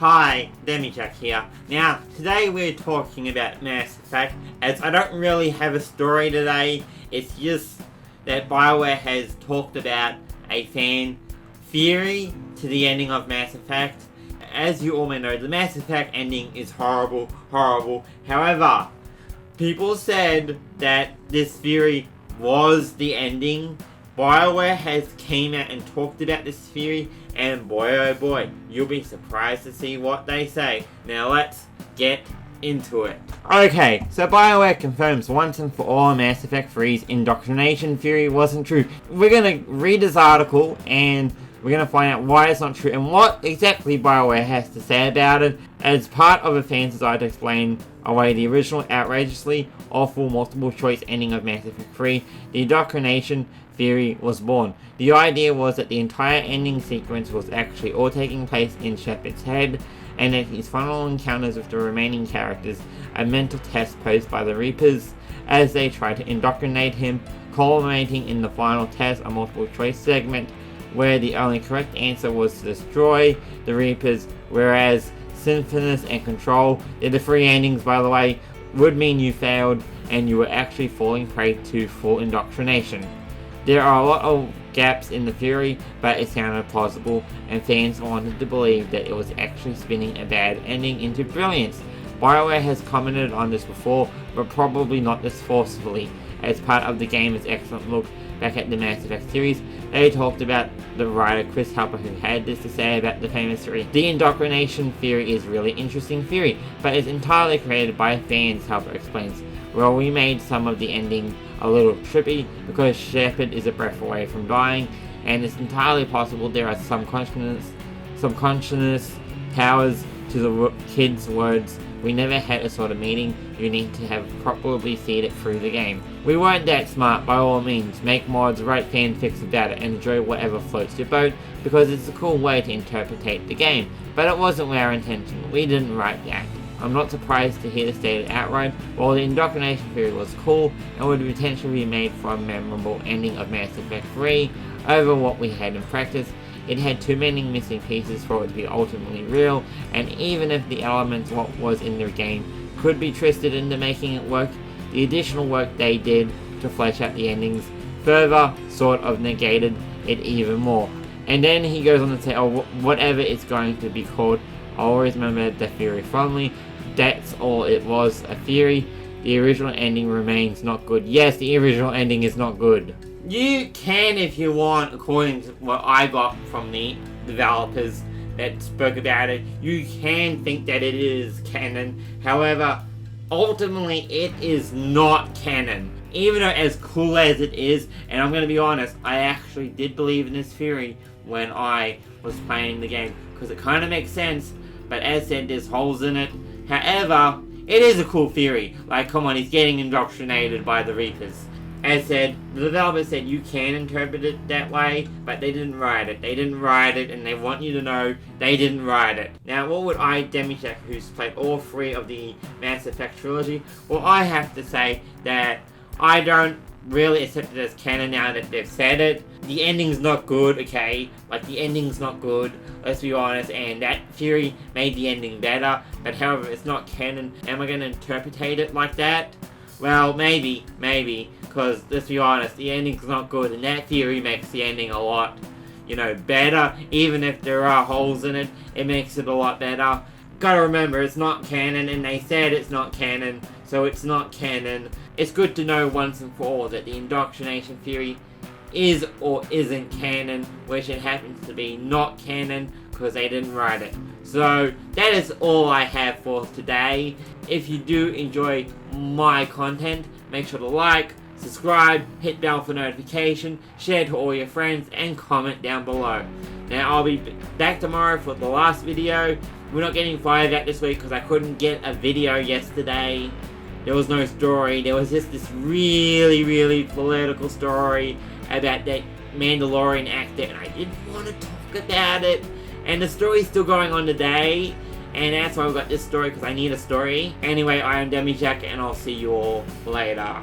Hi, Demi here. Now, today we're talking about Mass Effect, as I don't really have a story today. It's just that bioware has talked about a fan theory to the ending of Mass Effect. As you all may know, the Mass Effect ending is horrible. However, people said that this theory was the ending. BioWare has came out and talked about this theory, and boy oh boy, you'll be surprised to see what they say. Now let's get into it. Okay, so BioWare confirms once and for all Mass Effect 3's Indoctrination Theory wasn't true. We're gonna read this article and we're gonna find out why it's not true and what exactly BioWare has to say about it, as part of a fan's desire to explain away the original outrageously awful multiple choice ending of Mass Effect 3. The Indoctrination Theory was born. The idea was that the entire ending sequence was actually all taking place in Shepard's head, and that his final encounters with the remaining characters are mental tests posed by the Reapers as they try to indoctrinate him, culminating in the final test, a multiple choice segment where the only correct answer was to destroy the Reapers, whereas Sinfonous and Control, they're the three endings by the way, would mean you failed and you were actually falling prey to full indoctrination. There are a lot of gaps in the theory, but it sounded plausible, and fans wanted to believe that it was actually spinning a bad ending into brilliance. BioWare has commented on this before, but probably not this forcefully. As part of the game's excellent look back at the Mass Effect series, they talked about the writer Chris Harper, who had this to say about the famous theory. The Indoctrination Theory is really interesting theory, but is entirely created by fans, Harper explains. Well, we made some of the ending a little trippy because Shepard is a breath away from dying, and it's entirely possible there are some consciousness powers to the kid's words. We never had a sort of meeting. You need to have properly feed it through the game. We weren't that smart, by all means. Make mods, write fanfics about it, and enjoy whatever floats your boat, because it's a cool way to interpretate the game. But it wasn't our intention. We didn't write that. I'm not surprised to hear this stated outright. While the Indoctrination Theory was cool and would potentially be made for a memorable ending of Mass Effect 3 over what we had in practice, it had too many missing pieces for it to be ultimately real, and even if the elements what was in the game could be twisted into making it work, the additional work they did to flesh out the endings further sort of negated it even more. And then he goes on to say, oh, whatever it's going to be called, I always remember the theory fondly. That's all it was, a theory. The original ending remains not good. Yes, the original ending is not good. You can, if you want, according to what I got from the developers that spoke about it, you can think that it is canon. However, ultimately it is not canon. Even though as cool as it is, and I'm going to be honest, I actually did believe in this theory when I was playing the game, because it kind of makes sense, but as said, there's holes in it. However, it is a cool theory. Like, come on, he's getting indoctrinated by the Reapers. As said, the developer said you can interpret it that way, but they didn't write it. They didn't write it, and they want you to know they didn't write it. Now, what would I, Demi, who's played all three of the Mass Effect trilogy, well, I have to say that I don't really accept it as canon now that they've said it. The ending's not good, okay? Like, the ending's not good, let's be honest, and that theory made the ending better, but however, it's not canon. Am I going to interpretate it like that? Well, maybe, because let's be honest, the ending's not good, and that theory makes the ending a lot, better. Even if there are holes in it, it makes it a lot better. Gotta remember, it's not canon, and they said it's not canon, so it's not canon. It's good to know once and for all that the Indoctrination Theory is or isn't canon, which it happens to be not canon because they didn't write it. So that is all I have for today. If you do enjoy my content, make sure to like, subscribe, hit bell for notification, share to all your friends, and comment down below. Now I'll be back tomorrow for the last video. We're not getting fired out this week because I couldn't get a video yesterday. There was no story. There was just this really political story about that Mandalorian actor, and I didn't want to talk about it. And the story's still going on today, and that's why we got this story, because I need a story. Anyway, I am Demi, and I'll see you all later.